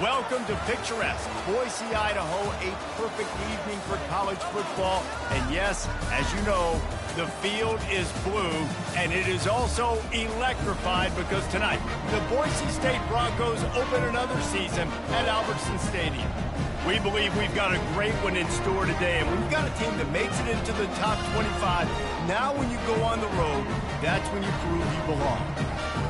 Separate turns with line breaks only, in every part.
Welcome to picturesque Boise, Idaho, a perfect evening for college football. And yes, as you know, the field is blue, and it is also electrified because tonight, the Boise State Broncos open another season at Albertson Stadium. We believe we've got a great one in store today, and we've got a team that makes it into the top 25. Now when you go on the road, that's when you prove you belong.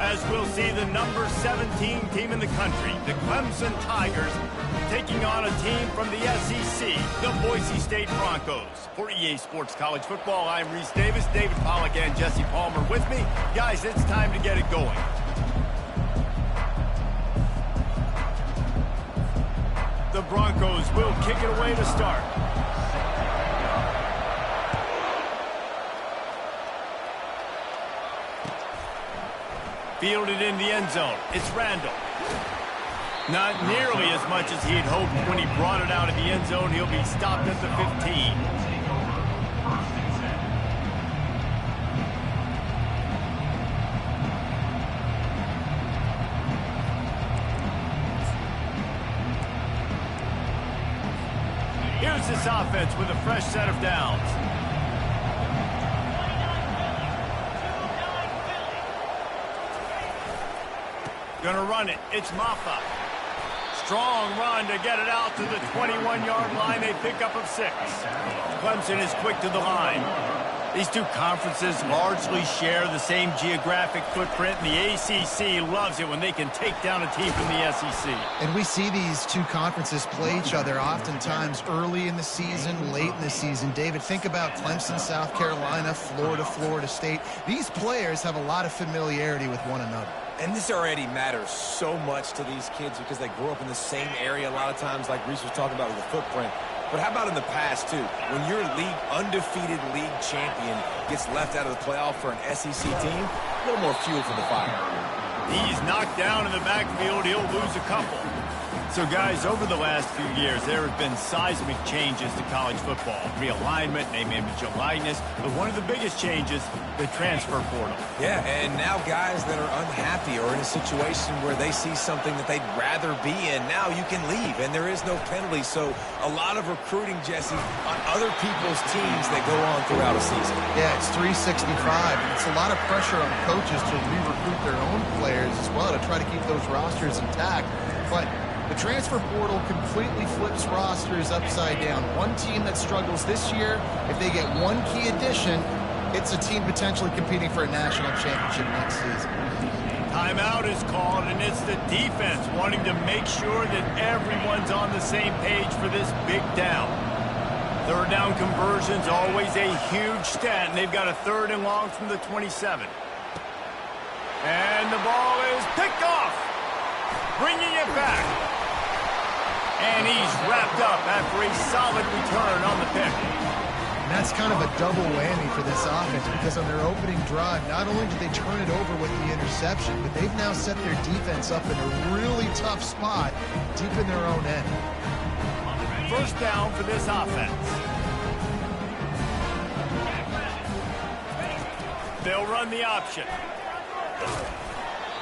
As we'll see the number 17 team in the country, the Clemson Tigers, taking on a team from the SEC, the Boise State Broncos. For EA Sports College Football, I'm Reese Davis, David Pollack, and Jesse Palmer with me. Guys, it's time to get it going. The Broncos will kick it away to start. Fielded in the end zone. It's Randall. Not nearly as much as he'd hoped when he brought it out of the end zone. He'll be stopped at the 15. Here's this offense with a fresh set of downs. Gonna run it. It's Maffa. Strong run to get it out to the 21-yard line. A pickup of 6. Clemson is quick to the line. These two conferences largely share the same geographic footprint, and the ACC loves it when they can take down a team from the SEC.
And we see these two conferences play each other oftentimes early in the season, late in the season. David, think about Clemson, South Carolina, Florida, Florida State. These players have a lot of familiarity with one another.
And this already matters so much to these kids because they grew up in the same area a lot of times, like Reese was talking about with the footprint. But how about in the past, too? When your undefeated league champion gets left out of the playoff for an SEC team, a little more fuel for the fire.
He's knocked down in the backfield. He'll lose a couple. So, guys, over the last few years, there have been seismic changes to college football. Realignment, name, image, and likeness. But one of the biggest changes, the transfer portal.
Yeah, and now guys that are unhappy or in a situation where they see something that they'd rather be in, now you can leave, and there is no penalty. So a lot of recruiting, Jesse, on other people's teams that go on throughout a season.
Yeah, it's 365. It's a lot of pressure on coaches to re-recruit their own players as well to try to keep those rosters intact. But the transfer portal completely flips rosters upside down. One team that struggles this year, if they get one key addition, it's a team potentially competing for a national championship next season.
Timeout is called, and it's the defense wanting to make sure that everyone's on the same page for this big down. Third down conversion's always a huge stat, and they've got a 3rd and long from the 27. And the ball is picked off, bringing it back. And he's wrapped up after a solid return on the pick.
And that's kind of a double whammy for this offense because on their opening drive, not only did they turn it over with the interception, but they've now set their defense up in a really tough spot deep in their own end.
First down for this offense. They'll run the option.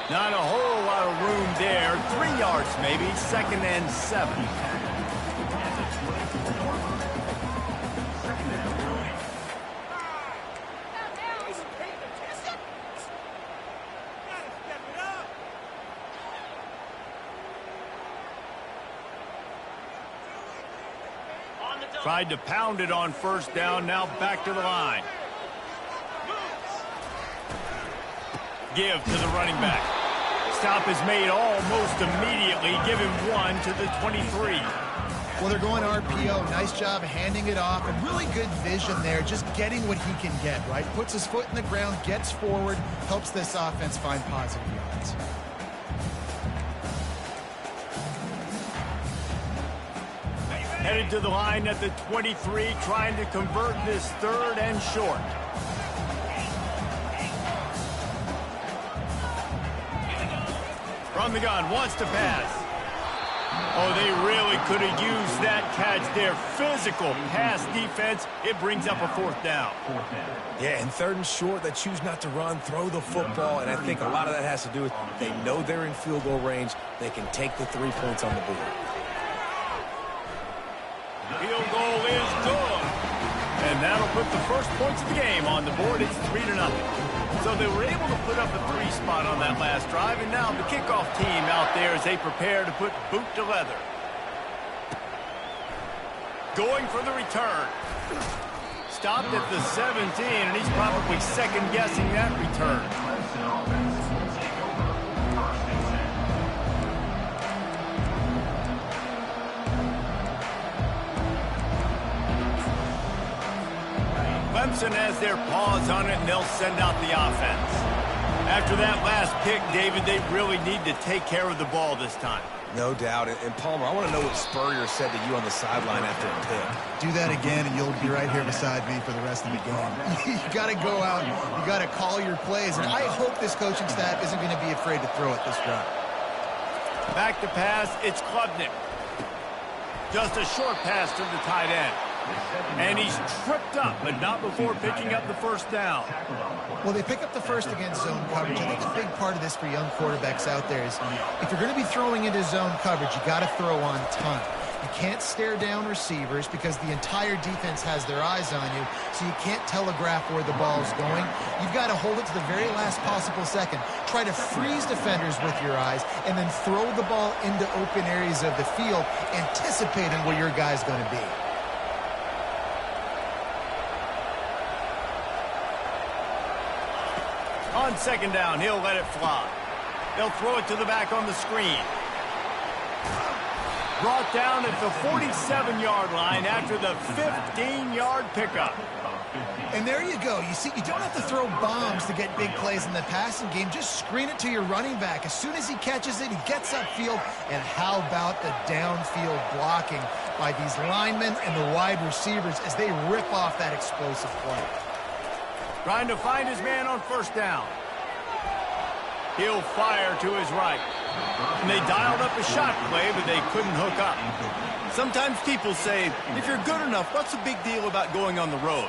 Not a whole lot of room there. 3 yards maybe. 2nd and 7. Tried to pound it on first down. Now back to the line. Give to the running back. Stop is made almost immediately. Give him 1 to the 23.
Well, they're going RPO. Nice job handing it off. And really good vision there, just getting what he can get, right? Puts his foot in the ground, gets forward, helps this offense find positive yards.
Headed to the line at the 23, trying to convert this 3rd and short. From the gun, wants to pass. Oh, they really could have used that catch there. Physical pass defense. It brings up a 4th down.
Yeah, and 3rd and short, they choose not to run, throw the football, and I think a lot of that has to do with they know they're in field goal range. They can take the 3 points on the board.
Field goal is good. And that'll put the first points of the game on the board. It's 3-0. So they were able to put up a 3 spot on that last drive, and now the kickoff team out there as they prepare to put boot to leather. Going for the return. Stopped at the 17, and he's probably second-guessing that return. Clemson has their paws on it, and they'll send out the offense. After that last pick, David, they really need to take care of the ball this time.
No doubt. And Palmer, I want to know what Spurrier said to you on the sideline after a pick.
Do that again, and you'll be right here beside me for the rest of the game. You got to go out. You got to call your plays, and I hope this coaching staff isn't going to be afraid to throw it this drive.
Back to pass, it's Klubnik. Just a short pass to the tight end. And he's tripped up, but not before picking up the 1st down.
Well, they pick up the 1st against zone coverage. I think a big part of this for young quarterbacks out there is if you're going to be throwing into zone coverage, you got to throw on time. You can't stare down receivers because the entire defense has their eyes on you, so you can't telegraph where the ball's going. You've got to hold it to the very last possible second. Try to freeze defenders with your eyes and then throw the ball into open areas of the field, anticipating where your guy's going to be.
On 2nd down, he'll let it fly. They'll throw it to the back on the screen. Brought down at the 47-yard line after the 15-yard pickup.
And there you go. You see, you don't have to throw bombs to get big plays in the passing game. Just screen it to your running back. As soon as he catches it, he gets upfield. And how about the downfield blocking by these linemen and the wide receivers as they rip off that explosive play.
Trying to find his man on 1st down. He'll fire to his right. And they dialed up a shot play, but they couldn't hook up. Sometimes people say, if you're good enough, what's the big deal about going on the road?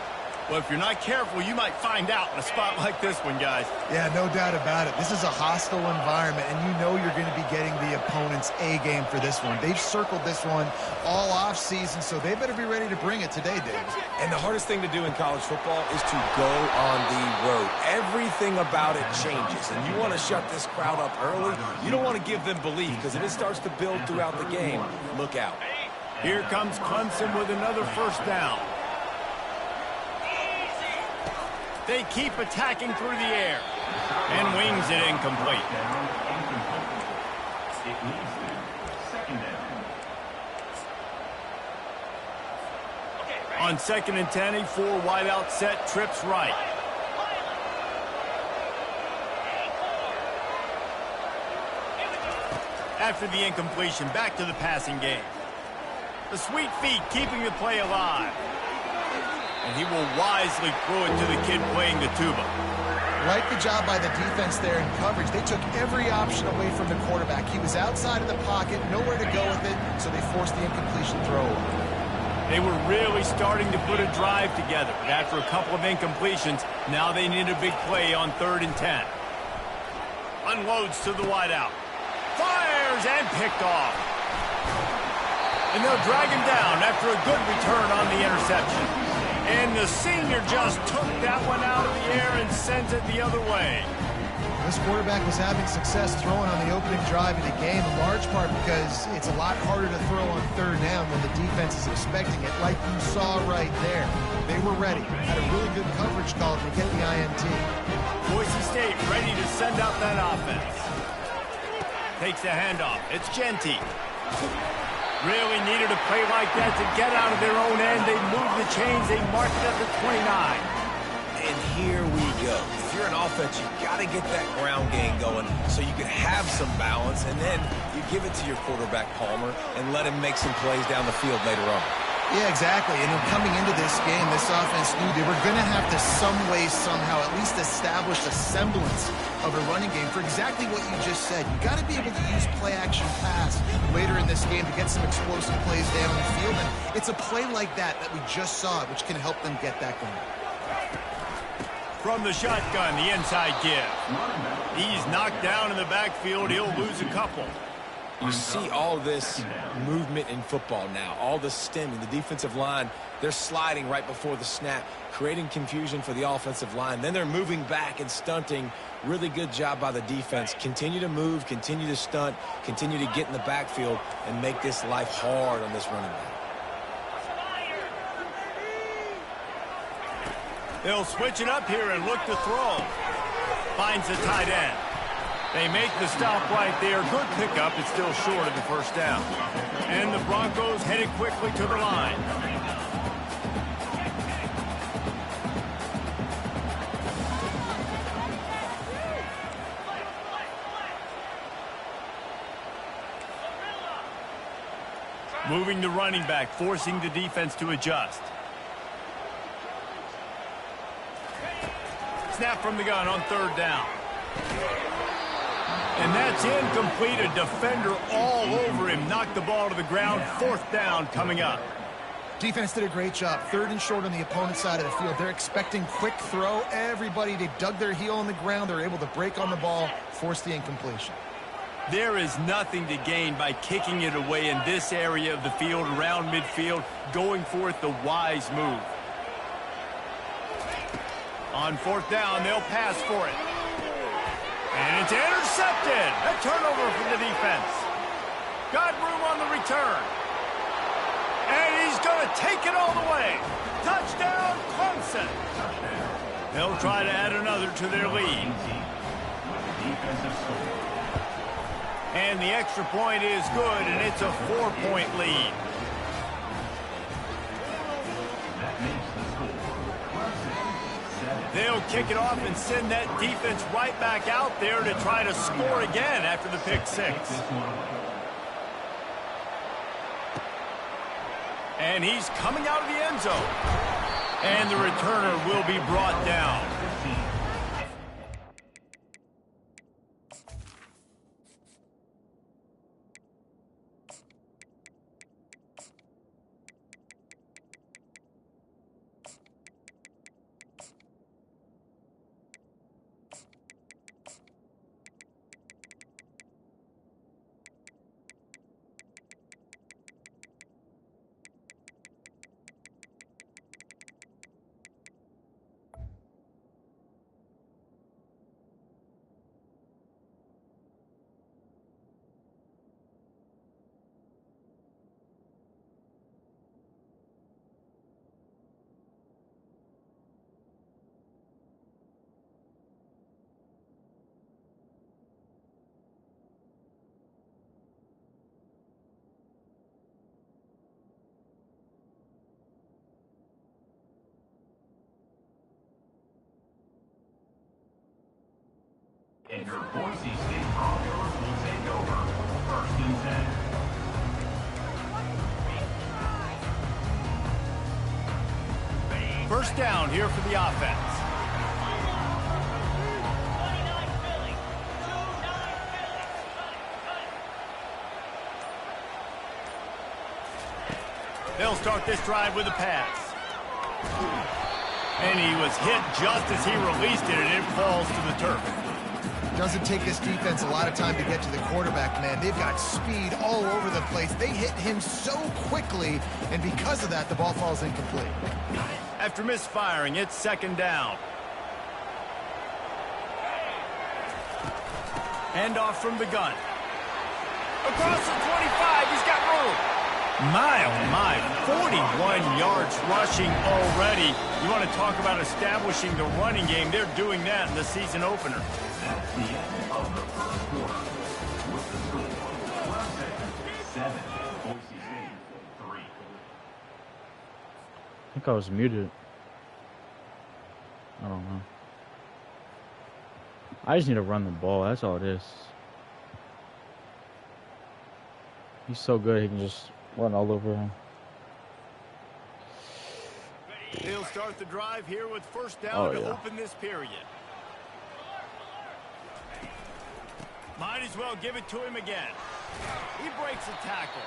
Well, if you're not careful, you might find out in a spot like this one, guys.
Yeah, no doubt about it. This is a hostile environment, and you know you're going to be getting the opponent's A game for this one. They've circled this one all off season, so they better be ready to bring it today, Dave.
And the hardest thing to do in college football is to go on the road. Everything about it changes, and you want to shut this crowd up early. You don't want to give them belief, because if it starts to build throughout the game, look out.
Here comes Clemson with another 1st down. They keep attacking through the air. And wings it incomplete. On 2nd and 10, a 4 wide out set, trips right. After the incompletion, back to the passing game. The sweet feet keeping the play alive. And he will wisely throw it to the kid playing the tuba.
Like the job by the defense there in coverage. They took every option away from the quarterback. He was outside of the pocket, nowhere to go with it, so they forced the incompletion throw.
They were really starting to put a drive together, but after a couple of incompletions, now they need a big play on 3rd and 10. Unloads to the wideout. Fires and picked off. And they'll drag him down after a good return on the interception. And the senior just took that one out of the air and sends it the other way.
This quarterback was having success throwing on the opening drive of the game, in large part because it's a lot harder to throw on 3rd down when the defense is expecting it, like you saw right there. They were ready. Had a really good coverage call to get the INT.
Boise State ready to send out that offense. Takes the handoff. It's Genty. Really needed a play like that to get out of their own end. They moved the chains. They marked it at the 29.
And here we go. If you're an offense, you've got to get that ground game going so you can have some balance, and then you give it to your quarterback, Palmer, and let him make some plays down the field later on.
Yeah, exactly. And coming into this game, this offense knew they were going to have to some way, somehow, at least establish a semblance of a running game for exactly what you just said. You got to be able to use play-action pass later in this game to get some explosive plays down the field. And it's a play like that we just saw, which can help them get that going.
From the shotgun, the inside give. He's knocked down in the backfield. He'll lose a couple.
You see all this movement in football now, all the stemming, the defensive line, they're sliding right before the snap, creating confusion for the offensive line. Then they're moving back and stunting. Really good job by the defense. Continue to move, continue to stunt, continue to get in the backfield and make this life hard on this running back.
They'll switch it up here and look to throw. Finds the tight end. They make the stop right there. Good pickup. It's still short of the first down. And the Broncos headed quickly to the line. Moving the running back, forcing the defense to adjust. Snap from the gun on third down. And that's incomplete. A defender all over him. Knocked the ball to the ground. Fourth down coming up.
Defense did a great job. Third and short on the opponent's side of the field. They're expecting quick throw. Everybody, they dug their heel on the ground. They're able to break on the ball, force the incompletion.
There is nothing to gain by kicking it away in this area of the field, around midfield, going for it the wise move. On fourth down, they'll pass for it. And it's intercepted. A turnover from the defense. Got room on the return. And he's going to take it all the way. Touchdown, Clemson. They'll try to add another to their lead. And the extra point is good, and it's a 4-point lead. They'll kick it off and send that defense right back out there to try to score again after the pick six. And he's coming out of the end zone. And the returner will be brought down.
And your Boise State Broncos will take over. First and 10.
First down here for the offense. They'll start this drive with a pass. And he was hit just as he released it, and it falls to the turf.
Doesn't take this defense a lot of time to get to the quarterback, man. They've got speed all over the place. They hit him so quickly, and because of that, the ball falls incomplete.
After misfiring, it's second down. Handoff from the gun. Across the 25, he's got room. My, oh my, 41 yards rushing already. You want to talk about establishing the running game. They're doing that in the season opener.
That's the end of the first quarter. With the score, Clemson 7, Boise State 3.
I think I was muted. I don't know. I just need to run the ball. That's all it is. He's so good, he can just run all over him.
He'll start the drive here with first down
Oh,
to
yeah.
open this period. Might as well give it to him again. He breaks a tackle.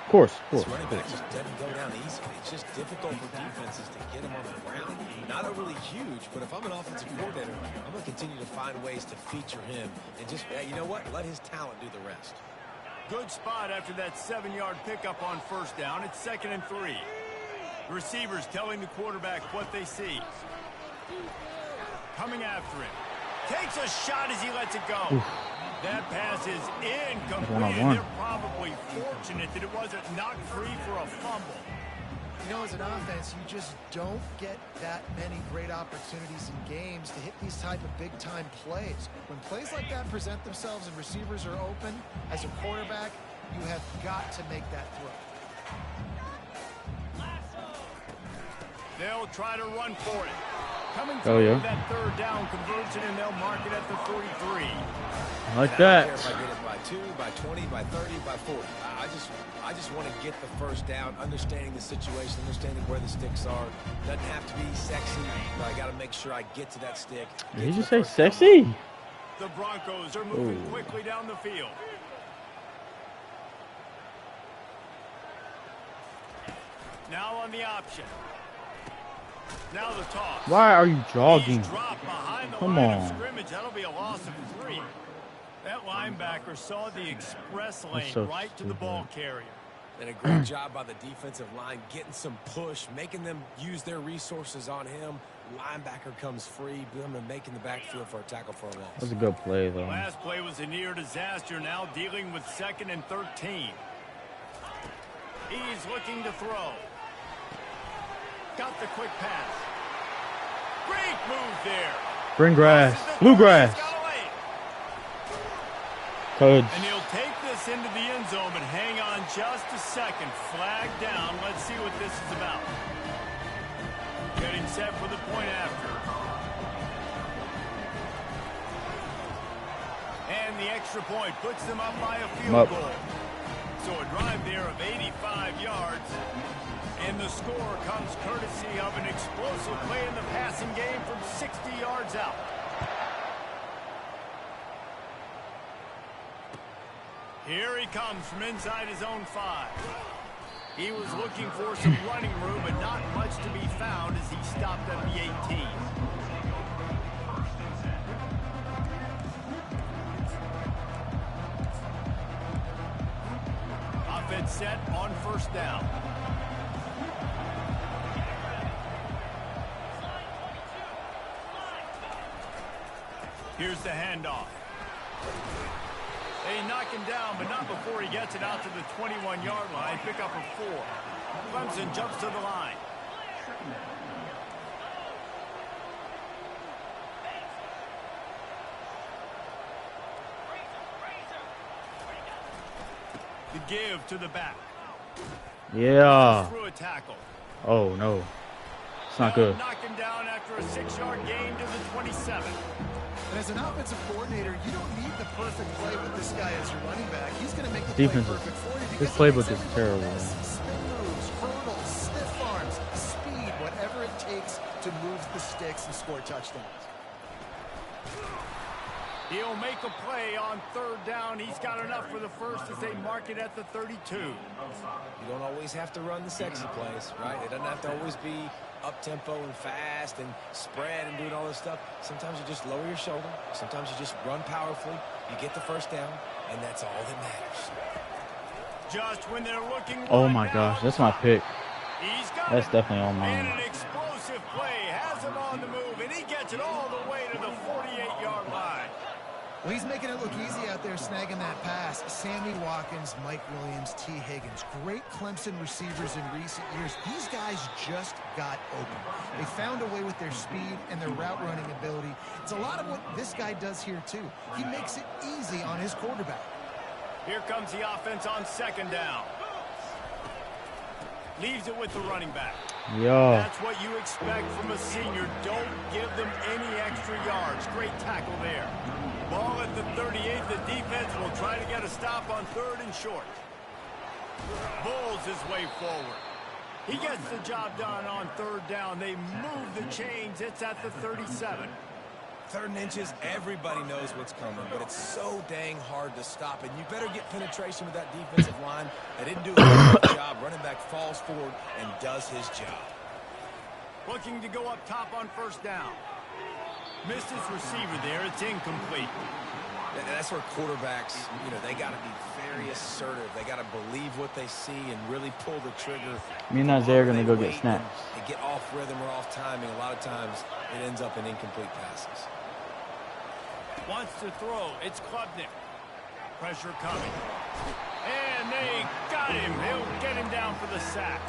Of course.
This running back just doesn't go down easily. It's just difficult for defenses to get him on the ground. Not overly huge, but if I'm an offensive coordinator, I'm going to continue to find ways to feature him and just, you know what, let his talent do the rest.
Good spot after that 7-yard pickup on first down. It's 2nd and 3. The receivers telling the quarterback what they see. Coming after him. Takes a shot as he lets it go.
Oof.
That pass is incomplete,
One-on-one.
and they're probably fortunate that it wasn't knocked free for a fumble.
You know, as an offense, you just don't get that many great opportunities in games to hit these type of big-time plays. When plays like that present themselves and receivers are open, as a quarterback, you have got to make that throw.
They'll try to run for it. Coming
Oh,
through
yeah.
that 3rd down conversion, and they'll mark it at the 43.
I like
I don't
that.
care if I get it by 2, by 20, by 30, by 40. I just want to get the first down, understanding the situation, understanding where the sticks are. Doesn't have to be sexy, but I got to make sure I get to that stick.
Did he just say sexy?
The Broncos are moving
Ooh.
quickly down the field. Now on the option. Now the toss.
Why are you jogging?
He's dropped behind the
Come
line
on.
of scrimmage. That'll be a loss of 3. That linebacker saw the express lane
so
right to the
stupid.
ball carrier.
And a great job by the defensive line, getting some push, making them use their resources on him. Linebacker comes free, them and making the backfield for a tackle for a loss.
That's a good play, though.
Last play was a near disaster. Now dealing with 2nd and 13. He's looking to throw. Got the quick pass. Great move there.
Green grass.
Crosses the
Bluegrass.
30, he's got a lane.
Coach.
And he'll take this into the end zone, but hang on just a second. Flag down. Let's see what this is about. Getting set for the point after. And the extra point puts them up by a field goal. So a drive there of 85 yards. And the score comes courtesy of an explosive play in the passing game from 60 yards out. Here he comes from inside his own 5. He was looking for some running room, but not much to be found as he stopped at the 18. Offense set on first down. Here's the handoff. They knock him down, but not before he gets it out to the 21-yard line. Pick up a 4. Clemson jumps to the line. The give to the back.
Yeah.
Through a tackle.
Oh, no. It's not good.
Knock him down after a 6-yard gain to the 27.
And as an offensive coordinator, you don't need the perfect play with this guy as your running back. He's going to make the
Defense
play
is-
perfect for you.
this
because
playbook
he
is
makes
terrible,
everything
man.
Spin moves, hurdles, stiff arms, speed, whatever it takes to move the sticks and score touchdowns.
He'll make a play on 3rd down. He's got enough for the first as they mark it at the 32.
You don't always have to run the sexy plays, right? It doesn't have to always be up-tempo and fast and spread and doing all this stuff. Sometimes you just lower your shoulder. Sometimes you just run powerfully. You get the first down, and that's all that matters.
Just when they're looking.
Oh,
right
my
now,
gosh. That's my pick.
He's got
That's
it.
definitely on
And
mine.
an explosive play has him on the move, and he gets it all the way to the 48-yard line.
Well, he's making it look easy out there, snagging that pass. Sammy Watkins, Mike Williams, T. Higgins. Great Clemson receivers in recent years. These guys just got open. They found a way with their speed and their route running ability. It's a lot of what this guy does here, too. He makes it easy on his quarterback.
Here comes the offense on 2nd down. Leaves it with the running back.
Yeah.
That's what you expect from a senior. Don't give them any extra yards. Great tackle there. Ball at the 38. The defense will try to get a stop on 3rd and short. Bulls his way forward. He gets the job done on 3rd down. They move the chains. It's at the 37.
3rd and inches, everybody knows what's coming, but it's so dang hard to stop. And you better get penetration with that defensive line. They didn't do a good job. Running back falls forward and does his job.
Looking to go up top on 1st down. Missed his receiver there. It's incomplete.
And that's where quarterbacks, they got to be very assertive. They got to believe what they see and really pull the trigger.
Me and Isaiah are going to go get snaps.
They get off rhythm or off timing. A lot of times it ends up in incomplete passes.
Wants to throw. It's Klubnik. Pressure coming. And they got him. They'll get him down for the sack.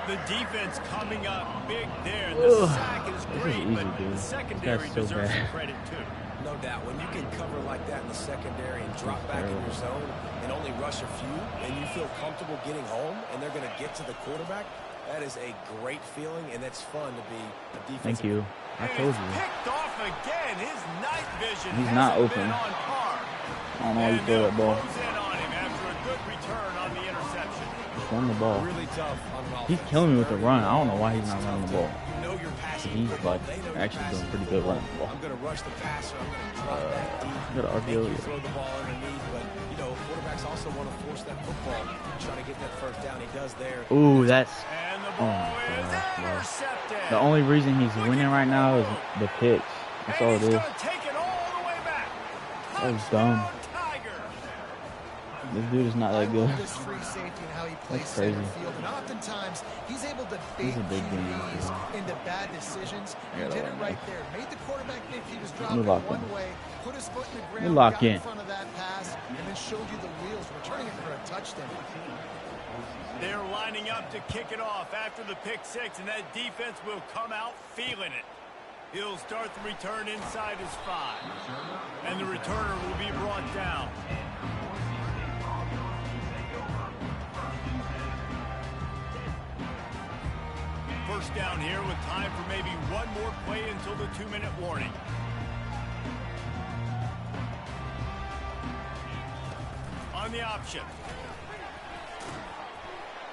The defense coming up big there. The sack is great, but the secondary deserves some credit too.
No doubt. When you can cover like that in the secondary and drop back in your zone and only rush a few, and you feel comfortable getting home, and they're going to get to the quarterback, that is a great feeling, and it's fun to be a defensive.
Thank you. I told you.
Picked off again. His night vision.
He's not open.
On par.
I don't know how you throw that ball.
In on him after a good return on the interception.
Just run the ball.
Really tough on an offense.
He's killing me with the run. I don't know why he's not running the ball.
You know you're passing.
He's like actually doing pretty good running the ball.
I'm going to rush the passer. I'm going to drop that deep.
Got an RPO.
Throw the ball underneath, but quarterbacks also want to force that football, try to get that 1st down. He does there.
Ooh, that's.
And the ball is intercepted.
The only reason he's winning right now is the picks. That's all it is.
Take it all the way back.
That was dumb. This dude is not that good.
This free safety and how he plays
That's crazy.
center field, and oftentimes he's able to bait QBs into bad decisions. He did it right there. Made the quarterback think he was dropping one way, put his foot in the ground, got in front of that pass, and then showed you the wheels, returning it for a touchdown.
They're lining up to kick it off after the pick 6, and that defense will come out feeling it. He'll start the return inside his 5, and the returner will be brought down. First down here with time for maybe one more play until the 2-minute warning. On the option.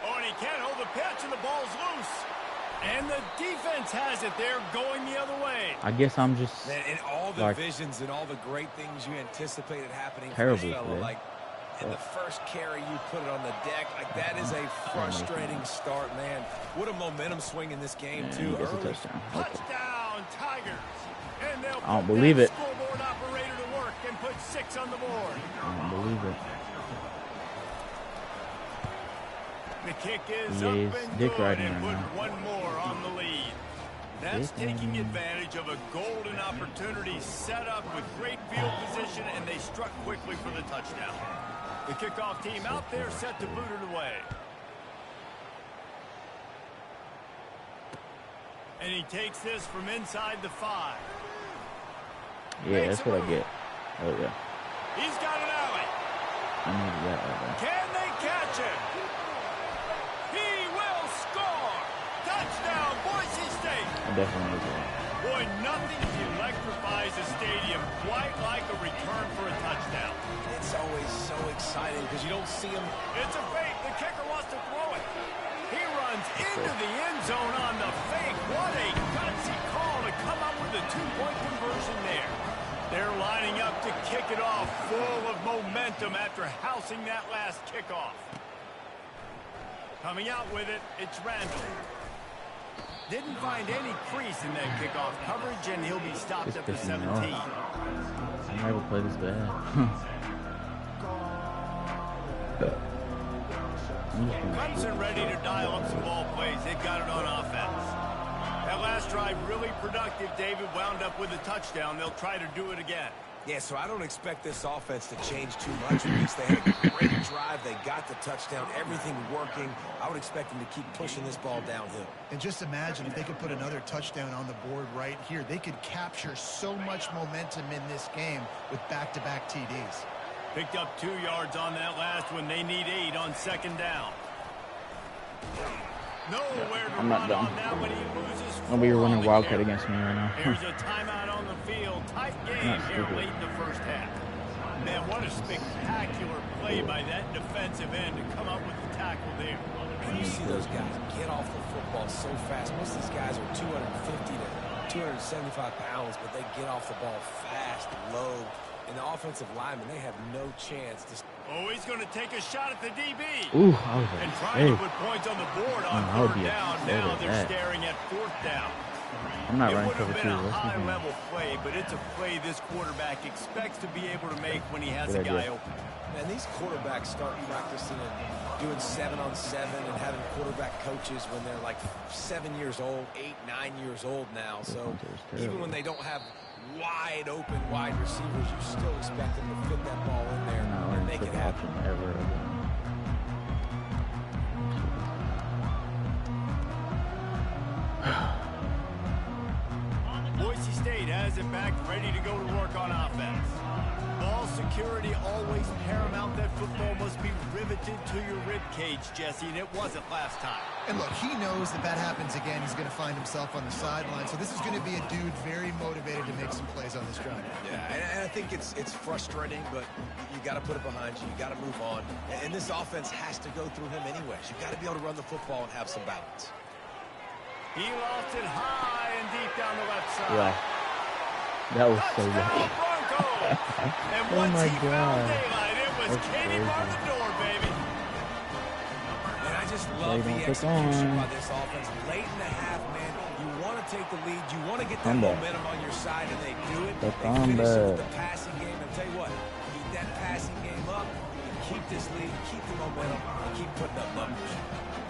Oh, and he can't hold the pitch, and the ball's loose. And the defense has it. They're going the other way.
I guess I'm just.
Man, and all the visions and all the great things you anticipated happening
terrible
for this fellow,
today.
like in the first carry you put it on the deck, like that is a frustrating start, man. What a momentum swing in this game too. Early.
Touchdown, Tigers. And they'll
I don't believe it.
Scoreboard operator to work and put 6 on the board.
I don't believe it.
The kick is
He
up
is
and
dick
good
riding
and
right
put
now.
one more on the lead. That's taking advantage of a golden opportunity set up with great field position, and they struck quickly for the touchdown. The kickoff team out there set to boot it away. And he takes this from inside the 5.
Yeah, that's what I get. Oh, yeah.
He's got an alley.
I needed that right there.
Can they catch him? He will score. Touchdown, Boise State.
I definitely needed that.
Boy, nothing electrifies a stadium quite like a return for a touchdown.
It's always so exciting because you don't see him.
It's a fake. The kicker wants to throw it. He runs into the end zone on the fake. What a gutsy call to come up with a 2-point conversion there. They're lining up to kick it off full of momentum after housing that last kickoff. Coming out with it, it's Randall. Didn't find any crease in that kickoff coverage, and he'll be stopped at the 17.
I never played this bad.
Clemson ready to dial up some ball plays. They got it on offense. That last drive really productive. David wound up with a touchdown. They'll try to do it again.
Yeah, so I don't expect this offense to change too much. They had a great drive. They got the touchdown. Everything working. I would expect them to keep pushing this ball downhill.
And just imagine if they could put another touchdown on the board right here. They could capture so much momentum in this game with back-to-back TDs.
Picked up 2 yards on that last one. They need 8 on 2nd down. Nowhere to
I'm not
run
done.
on that when he loses 4
Nobody's running
on the
Wildcat
carry.
against me right now.
Here's a timeout on the field. Tight game here late in the first half. Man, what a spectacular play by that defensive end to come up with the tackle there.
And you see those guys get off the football so fast. Most of these guys are 250 to 275 pounds, but they get off the ball fast, low. And the offensive linemen, they have no chance to...
Oh, he's going to take a shot at the DB.
Ooh,
and trying to put points on the board on third down. Now they're staring at fourth down.
I'm not
it
running
would have
cover
been
two.
a high-level play, but it's a play this quarterback expects to be able to make when he has a guy open.
And these quarterbacks start practicing and doing 7-on-7 and having quarterback coaches when they're like 7 years old, 8, 9 years old now. So even when they don't have wide open wide receivers, you still expect them to fit that ball in there and make it happen.
Boise State has it back, ready to go to work on offense. Ball security always paramount. That football must be riveted to your rib cage, Jesse, and it wasn't last time.
And look, he knows that that happens again. He's going to find himself on the sideline. So this is going to be a dude very motivated to make some plays on this drive.
Yeah, and I think it's frustrating, but you got to put it behind you. You got to move on. And this offense has to go through him anyways. You got to be able to run the football and have some balance.
He lost it high and deep down the left side.
Yeah. That was so good.
And once he found daylight, it was Katie bar the door, baby.
And I just love the execution by this offense. Late in the half, man, you want to take the lead. You want to get that momentum on your side, and they do it. They finish it with the passing game. And tell you what, keep that passing game up, keep this lead, keep the momentum, and keep putting up numbers.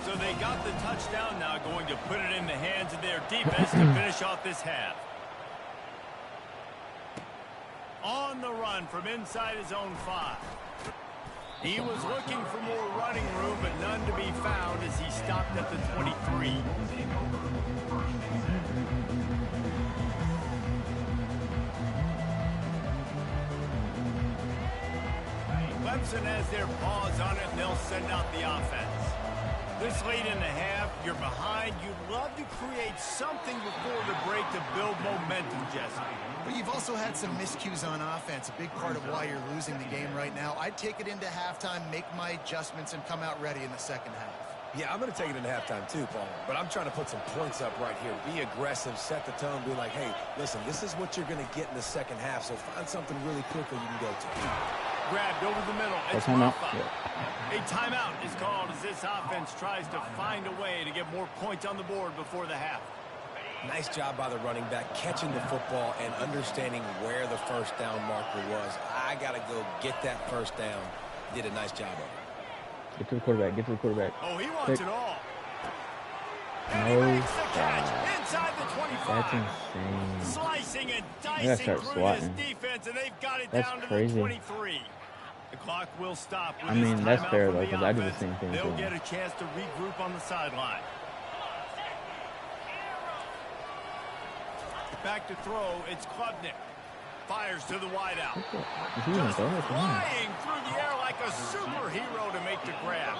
So they got the touchdown now, going to put it in the hands of their defense to finish off this half. On the run from inside his own 5. He was looking for more running room, but none to be found as he stopped at the 23. Clemson has their paws on it, and they'll send out the offense. This late in the half, you're behind. You'd love to create something before the break to build momentum, Jesse.
But you've also had some miscues on offense, a big part of why you're losing the game right now. I'd take it into halftime, make my adjustments, and come out ready in the second half.
Yeah, I'm going to take it into halftime too, Paul. But I'm trying to put some points up right here. Be aggressive, set the tone, be like, hey, listen, this is what you're going to get in the second half, so find something really quickly you can go to.
Grabbed over the middle. It's
timeout.
A timeout is called as this offense tries to find a way to get more points on the board before the half.
Nice job by the running back, catching the football and understanding where the first down marker was. I got to go get that first down. Did a nice job of it.
Get to the quarterback. Get to the quarterback.
Oh, he wants it all. And
No,
he makes the catch inside the 25.
That's insane.
Slicing and
gotta
dicing
start
through
swatting.
this defense, and they've got it
That's
down to
crazy.
the 23. The clock will stop. With
I mean,
this
that's
timeout
fair,
from
though,
the
'cause I do the
offense.
same thing,
They'll
too.
get a chance to regroup on the sideline. Back to throw. It's Klubnik. Fires to the wideout. Just flying through the air like a superhero to make the grab.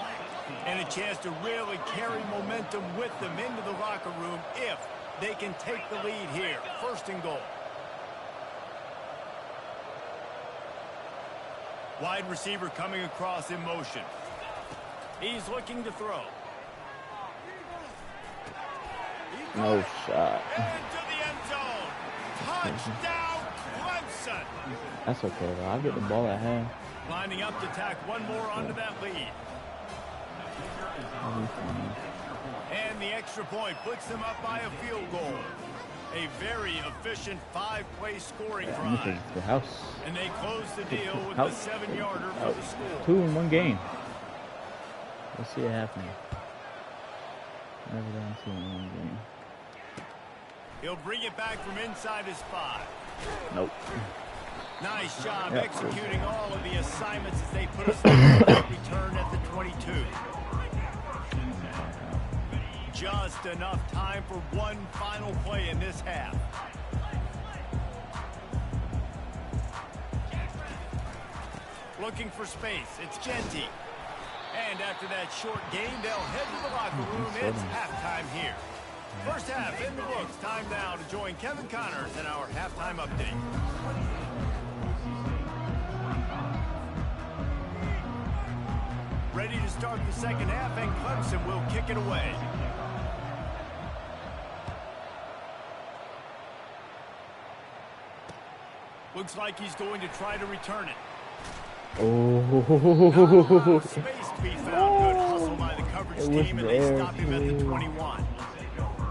And a chance to really carry momentum with them into the locker room if they can take the lead here. First and goal. Wide receiver coming across in motion. He's looking to throw.
No shot.
Into the end zone. Touchdown, Clemson.
That's okay, though. I'll get the ball at half.
Lining up to tack one more onto that lead. And the extra point puts them up by a field goal. A very efficient 5-play scoring drive.
The house.
And they close the deal with the 7-yarder for the score.
2 in 1 game. Let's see it happening. Never done 2 in 1 game.
He'll bring it back from inside his 5.
Nope.
Nice job executing all of the assignments as they put us on the return at the 22. Just enough time for one final play in this half. Looking for space. It's Genty. And after that short game, they'll head to the locker room. It's halftime here. First half in the books. Time now to join Kevin Connors in our halftime update. ready to start the second half, and Clemson will kick it away. Looks like he's going to try to return it.
Oh,
Space to be found. Good hustle by the coverage team, and they stop him at the 21.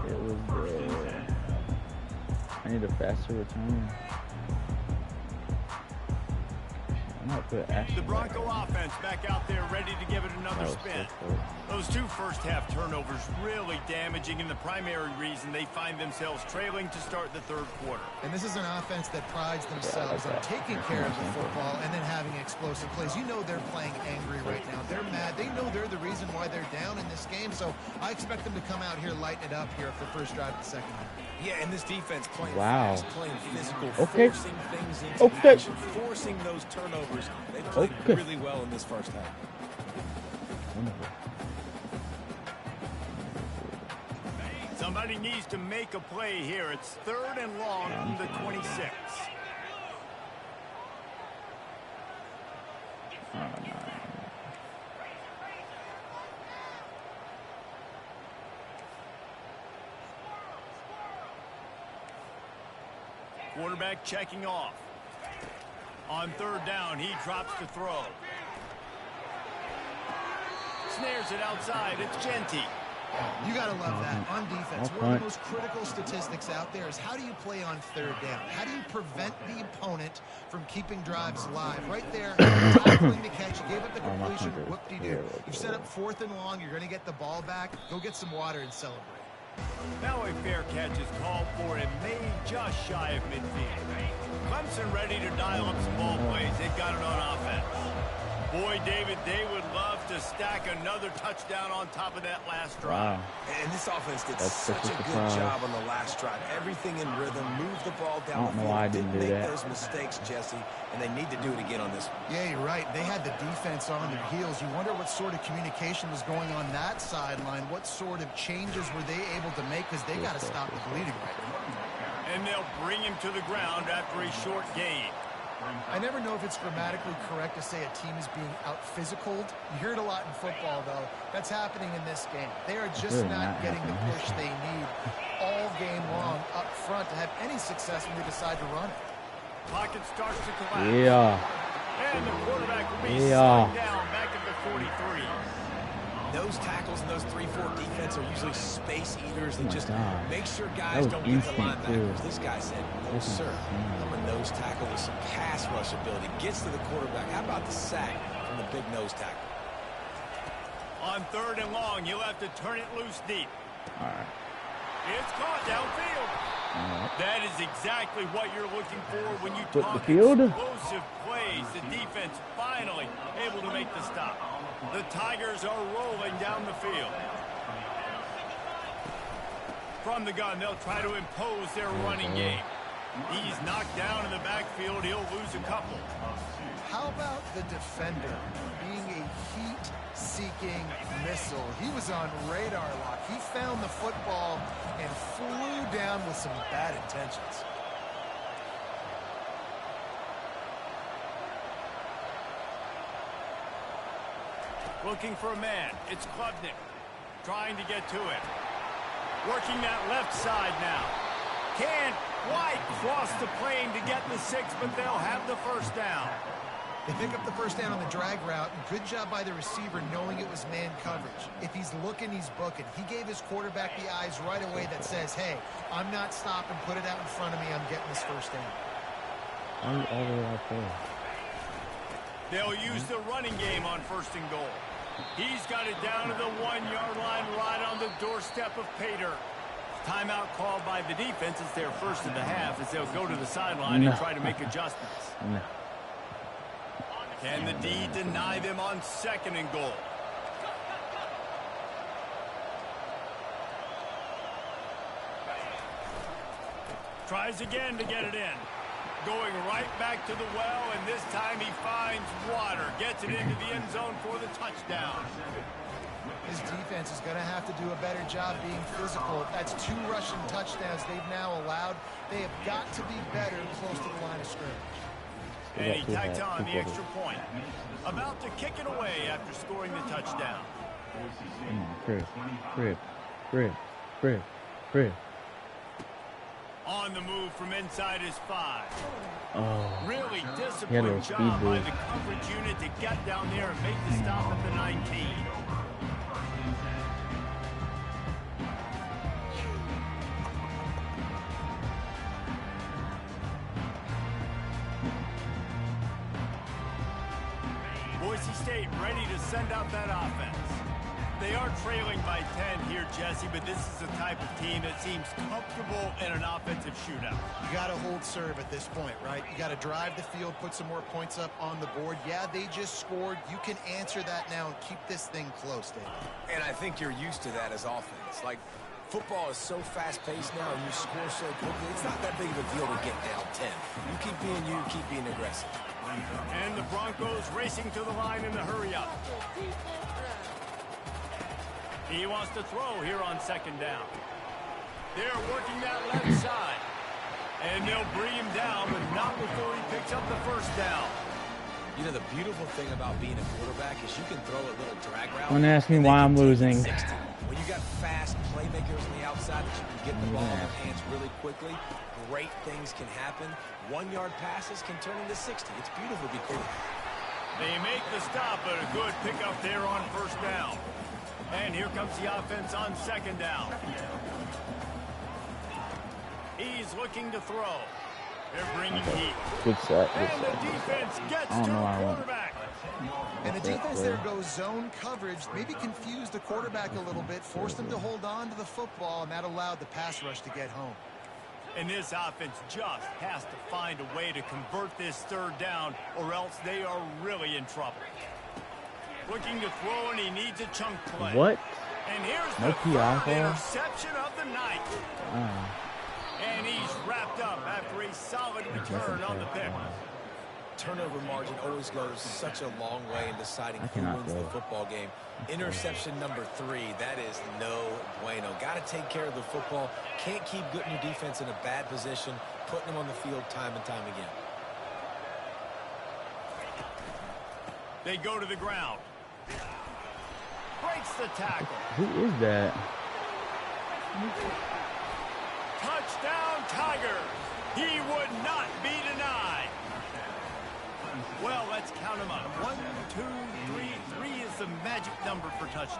it was there. I need a faster return. I might put Ashton
The Bronco
back.
offense back out there ready to give it another
That was
spin.
so close.
Those two first-half turnovers really damaging, and the primary reason they find themselves trailing to start the third quarter.
And this is an offense that prides themselves on taking care of the football and then having explosive plays. You know they're playing angry right now. They're mad. They know they're the reason why they're down in this game, so I expect them to come out here, lighten it up here for the first drive of the second half.
Yeah, and this defense playing
Wow.
fast, playing physical,
Okay.
forcing things into
Okay.
action, forcing those turnovers. They played
Okay.
really well in this first half.
Wonderful.
Somebody needs to make a play here. It's 3rd and long from the 26. Quarterback checking off. On 3rd down, he drops to throw. Snares it outside. It's Genty.
You got to love that. On defense, one of the most critical statistics out there is how do you play on 3rd down? How do you prevent the opponent from keeping drives alive? Right there, tackling the catch, you gave up the completion, whoop-de-doo. You've set up 4th and long, you're going to get the ball back, go get some water and celebrate.
Now a fair catch is called for and made just shy of midfield. Clemson ready to dial up some ball plays. They've got it on offense. Boy, David, they would love to stack another touchdown on top of that last drive.
Wow.
And this offense did
That's
such
such
a
a
good
surprise.
job on the last drive. Everything in rhythm, move the ball down
I don't
the
know
field.
why I didn't do
make
that.
those mistakes, Jesse, and they need to do it again on this one.
Yeah, you're right. They had the defense on their heels. You wonder what sort of communication was going on that sideline. What sort of changes were they able to make? Because they got to stop the bleeding right now.
And they'll bring him to the ground after a short gain.
I never know if it's grammatically correct to say a team is being out-physicaled. You hear it a lot in football, though. That's happening in this game. They are just
really
not
not
getting the
happening.
push they need all game long up front to have any success when they decide to run it.
Pocket starts to collapse.
Yeah.
And the quarterback will be
Yeah.
slowed down back at the 43.
Those tackles in those 3-4 defense are usually space eaters and
Oh my
just
God.
make sure
That
guys
was
don't get the
instant,
linebackers.
too.
This guy said, no,
This is
sir.
insane.
I'm a nose tackle with some pass rush ability. Gets to the quarterback. How about the sack from the big nose tackle?
On 3rd and long, you'll have to turn it loose deep.
All right.
It's caught downfield.
All right.
That is exactly what you're looking for when you
Flip the
talk
field.
explosive plays. The defense finally able to make the stop. The Tigers are rolling down the field. From the gun, they'll try to impose their running game. He's knocked down in the backfield. He'll lose a couple.
How about the defender being a heat-seeking missile? He was on radar lock. He found the football and flew down with some bad intentions.
Looking for a man. It's Klubnik. Trying to get to it. Working that left side now. Can't quite cross the plane to get the 6, but they'll have the first down.
They pick up the first down on the drag route. Good job by the receiver knowing it was man coverage. If he's looking, he's booking. He gave his quarterback the eyes right away that says, hey, I'm not stopping. Put it out in front of me. I'm getting this first down.
All the way out there.
They'll use the running game on 1st and goal. He's got it down to the 1-yard line right on the doorstep of Pater. Timeout called by the defense. It's their first of the half as they'll go to the sideline and try to make adjustments.
No.
Can the D deny them on 2nd and goal? Tries again to get it in. Going right back to the well, and this time he finds water. Gets it into the end zone for the touchdown.
His defense is going to have to do a better job being physical. That's 2 rushing touchdowns they've now allowed. They have got to be better close to the line of scrimmage.
And he tacked on the extra point. About to kick it away after scoring the touchdown.
Come on, Chris.
On the move from inside his 5.
Oh,
Really
he had a
disciplined
little speed
job by
boost.
the coverage unit to get down there and make the stop at the 19. Boise State ready to send out that offense. They are trailing by 10 here, Jesse, but this is the type of team that seems comfortable in an offensive shootout.
You got to hold serve at this point, right? You got to drive the field, put some more points up on the board. Yeah, they just scored. You can answer that now and keep this thing close, Dave.
And I think you're used to that as offense. Like, football is so fast-paced now and you score so quickly, it's not that big of a deal to get down 10. You keep being you, keep being aggressive.
And the Broncos racing to the line in the hurry-up. He wants to throw here on second down. They're working that left side. And they'll bring him down, but not before he picks up the first down.
You know, the beautiful thing about being a quarterback is you can throw a little drag route.
Don't ask me why I'm losing.
When you got fast playmakers on the outside that you can get the ball in their hands really quickly, great things can happen. 1-yard passes can turn into 60. It's beautiful to be quarterback.
They make the stop, but a good pickup there on first down. And here comes the offense on second down. He's looking to throw. They're bringing heat.
Good set.
And the defense gets to the quarterback.
And the defense there goes zone coverage, maybe confused the quarterback a little bit, forced him to hold on to the football, and that allowed the pass rush to get home.
And this offense just has to find a way to convert this third down, or else they are really in trouble. Looking to throw, and he needs a chunk play.
What?
And here's
No
the
PI
third
call?
interception of the night. And he's wrapped up after a solid return on the pick.
Turnover margin always goes such a long way in deciding who wins the football game. Interception number 3, that is no bueno. Got to take care of the football. Can't keep putting your defense in a bad position, putting them on the field time and time again.
They go to the ground. Breaks the tackle.
Who is that?
Touchdown, Tiger. He would not be denied. Well, let's count them up. 1, 2, 3. 3 is the magic number for touchdown.